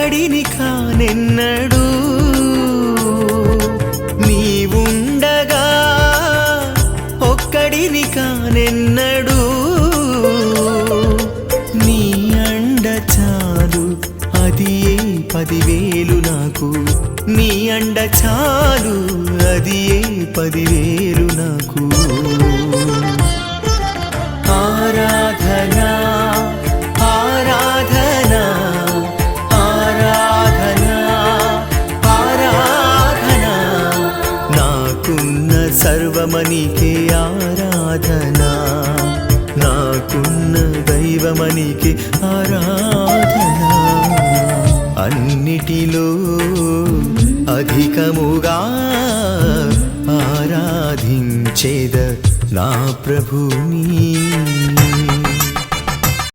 ఒక్కడిని కానెన్నడు నీవుండగా ఒక్కడిని కానెన్నడు నీ అండ చాలు అది ఏ 10,000 నాకు నీ అండ చాలు అది ఏ 10,000 నాకు ఆరాధనా ఆరాధనా ఆరాధనా ఆరాధనా నాకున్న సర్వమనికే ఆరాధనా నాకున్న దైవమనికే ఆరాధనా అన్నిటిలో అధికముగా ఆరాధించేద నా ప్రభుని